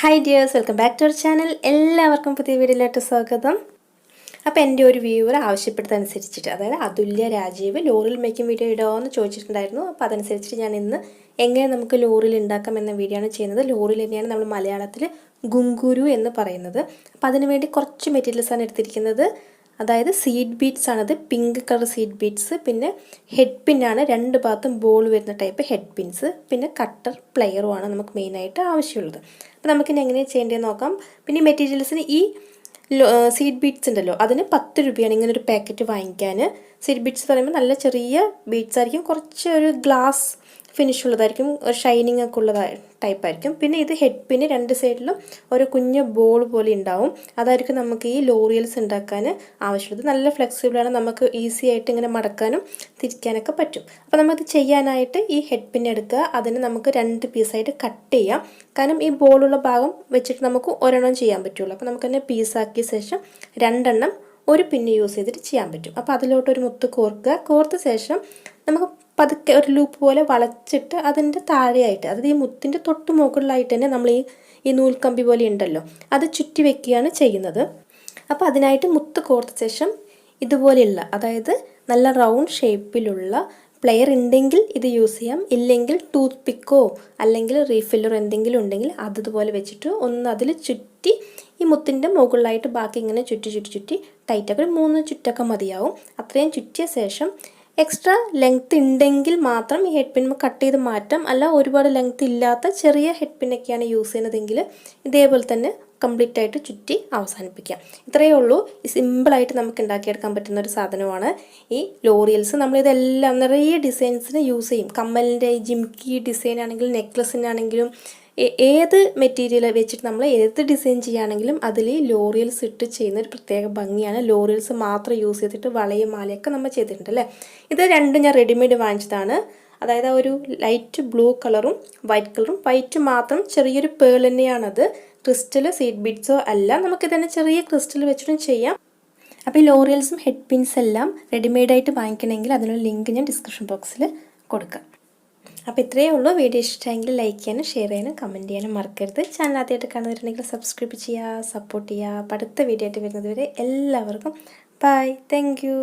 Hi dears, welcome back to our channel. എല്ലാവർക്കും പുതിയ വീഡിയോയിലോട്ട് സ്വാഗതം. അപ്പോൾ എൻ്റെ ഒരു വ്യൂവർ ആവശ്യപ്പെട്ടതനുസരിച്ചിട്ട് അതായത് അതുല്യ രാജീവ് ലോറിൽ മേക്കിംഗ് വീഡിയോ ഇടാമെന്ന് ചോദിച്ചിട്ടുണ്ടായിരുന്നു. അപ്പോൾ അതനുസരിച്ച് ഞാൻ ഇന്ന് എങ്ങനെ നമുക്ക് ലോറിൽ ഉണ്ടാക്കാം എന്ന വീഡിയോ ആണ് ചെയ്യുന്നത്. ലോറിൽ തന്നെയാണ് നമ്മൾ മലയാളത്തിൽ ഗുംഗുരു എന്ന് പറയുന്നത്. അപ്പോൾ അതിനുവേണ്ടി കുറച്ച് മെറ്റീരിയൽസ് ആണ് എടുത്തിരിക്കുന്നത്. അതായത് സീഡ് ബീഡ്സ് ആണത്, പിങ്ക് കളർ സീഡ് ബീഡ്സ്, പിന്നെ ഹെഡ് പിന്നാണ്, രണ്ട് ഭാഗത്തും ബോൾ വരുന്ന ടൈപ്പ് ഹെഡ് പിൻസ്, പിന്നെ കട്ടർ പ്ലെയറുമാണ് നമുക്ക് മെയിനായിട്ട് ആവശ്യമുള്ളത്. അപ്പോൾ നമുക്കിനി എങ്ങനെയാണ് ചെയ്യേണ്ടതെന്ന് നോക്കാം. പിന്നെ ഈ മെറ്റീരിയൽസിന് ഈ സീഡ് ബീഡ്സ് ഉണ്ടല്ലോ അതിന് 10 രൂപയാണ് ഇങ്ങനെ ഒരു പാക്കറ്റ് വാങ്ങിക്കാൻ. സീഡ് ബീഡ്സ് പറയുമ്പോൾ നല്ല ചെറിയ ബീഡ്സ് ആയിരിക്കും, കുറച്ച് ഒരു ഗ്ലാസ് ഫിനിഷ് ഉള്ളതായിരിക്കും, ഒരു ഷൈനിങ് ഒക്കെ ഉള്ള ടൈപ്പായിരിക്കും. പിന്നെ ഇത് ഹെഡ് പിന് രണ്ട് സൈഡിലും ഒരു കുഞ്ഞ് ബോൾ പോലെ ഉണ്ടാവും. അതായിരിക്കും നമുക്ക് ഈ ലോറിയൽസ് ഉണ്ടാക്കാൻ ആവശ്യമുള്ളത്. നല്ല ഫ്ലെക്സിബിളാണ്, നമുക്ക് ഈസി ആയിട്ട് ഇങ്ങനെ മടക്കാനും തിരിക്കാനൊക്കെ പറ്റും. അപ്പോൾ നമുക്ക് ചെയ്യാനായിട്ട് ഈ ഹെഡ് പിൻ എടുക്കുക, അതിന് നമുക്ക് 2 പീസായിട്ട് കട്ട് ചെയ്യാം. കാരണം ഈ ബോളുള്ള ഭാഗം വെച്ചിട്ട് നമുക്ക് ഒരെണ്ണം ചെയ്യാൻ പറ്റുള്ളൂ. അപ്പോൾ നമുക്ക് തന്നെ പീസാക്കിയ ശേഷം 2 എണ്ണം ഒരു പിന്ന് യൂസ് ചെയ്തിട്ട് ചെയ്യാൻ പറ്റും. അപ്പോൾ അതിലോട്ടൊരു മുത്ത് കോർക്കുക. കോർത്ത ശേഷം നമുക്ക് പതുക്കെ ഒരു ലൂപ്പ് പോലെ വളച്ചിട്ട് അതിൻ്റെ താഴെയായിട്ട്, അതായത് ഈ മുത്തിൻ്റെ തൊട്ട് മുകളിലായിട്ട് തന്നെ നമ്മൾ ഈ നൂൽക്കമ്പി പോലെ ഉണ്ടല്ലോ അത് ചുറ്റി വെക്കുകയാണ് ചെയ്യുന്നത്. അപ്പോൾ അതിനായിട്ട് മുത്ത് കോർത്ത ശേഷം ഇതുപോലെയുള്ള, അതായത് നല്ല റൗണ്ട് ഷേപ്പിലുള്ള പ്ലെയർ ഉണ്ടെങ്കിൽ ഇത് യൂസ് ചെയ്യാം, ഇല്ലെങ്കിൽ ടൂത്ത് പിക്കോ അല്ലെങ്കിൽ റീഫില്ലറോ എന്തെങ്കിലും ഉണ്ടെങ്കിൽ അതുപോലെ വെച്ചിട്ട് ഒന്ന് അതിൽ ചുറ്റി ഈ മുത്തിൻ്റെ മുകളിലായിട്ട് ബാക്കി ഇങ്ങനെ ചുറ്റി ടൈറ്റൊക്കെ 3 ചുറ്റൊക്കെ മതിയാവും. അത്രയും ചുറ്റിയ ശേഷം എക്സ്ട്രാ ലെങ്ത്ത് ഉണ്ടെങ്കിൽ മാത്രം ഈ ഹെഡ് പിൻ കട്ട് ചെയ്ത് മാറ്റാം. അല്ല ഒരുപാട് ലെങ്ത്ത് ഇല്ലാത്ത ചെറിയ ഹെഡ് പിന്നൊക്കെയാണ് യൂസ് ചെയ്യുന്നതെങ്കിൽ ഇതേപോലെ തന്നെ കംപ്ലീറ്റ് ആയിട്ട് ചുറ്റി അവസാനിപ്പിക്കാം. ഇത്രയേ ഉള്ളൂ. സിമ്പിളായിട്ട് നമുക്ക് ഉണ്ടാക്കിയെടുക്കാൻ പറ്റുന്ന ഒരു സാധനമാണ് ഈ ലോറിയൽസ്. നമ്മളിതെല്ലാം നിറയെ ഡിസൈൻസിന് യൂസ് ചെയ്യും. കമ്മലിൻ്റെ ജിംകി ഡിസൈൻ ആണെങ്കിലും നെക്ലസിനാണെങ്കിലും ഏത് മെറ്റീരിയൽ വെച്ചിട്ട് നമ്മൾ ഏത് ഡിസൈൻ ചെയ്യുകയാണെങ്കിലും അതിൽ ലോറിയൽസ് ഇട്ട് ചെയ്യുന്ന ഒരു പ്രത്യേക ഭംഗിയാണ്. ലോറിയൽസ് മാത്രം യൂസ് ചെയ്തിട്ട് വളയും മാലയൊക്കെ നമ്മൾ ചെയ്തിട്ടുണ്ട് അല്ലേ. ഇത് രണ്ടും ഞാൻ റെഡിമെയ്ഡ് വാങ്ങിച്ചതാണ്. അതായത് ഒരു ലൈറ്റ് ബ്ലൂ കളറും വൈറ്റ് കളറും, വൈറ്റ് മാത്രം ചെറിയൊരു പേൾ തന്നെയാണത്. ക്രിസ്റ്റൽ സീഡ് ബീഡ്സോ അല്ല, നമുക്ക് തന്നെ ചെറിയ ക്രിസ്റ്റൽ വെച്ചിട്ടും ചെയ്യാം. അപ്പോൾ ഈ ലോറിയൽസും ഹെഡ് പിൻസ് എല്ലാം റെഡിമെയ്ഡായിട്ട് വാങ്ങിക്കണമെങ്കിൽ അതിനുള്ള ലിങ്ക് ഞാൻ ഡിസ്ക്രിപ്ഷൻ ബോക്സിൽ കൊടുക്കാം. അപ്പോൾ ഇത്രയേ ഉള്ളൂ. വീഡിയോ ഇഷ്ടമെങ്കിൽ ലൈക്ക് ചെയ്യാനും ഷെയർ ചെയ്യാനും കമൻറ്റ് ചെയ്യാനും മറക്കരുത്. ചാനൽ ആദ്യമായിട്ട് കാണുന്നവരുണ്ടെങ്കിൽ സബ്സ്ക്രൈബ് ചെയ്യുക, സപ്പോർട്ട് ചെയ്യുക. അപ്പോൾ അടുത്ത വീഡിയോ ആയിട്ട് വരുന്നത് വരെ എല്ലാവർക്കും ബൈ. Thank you.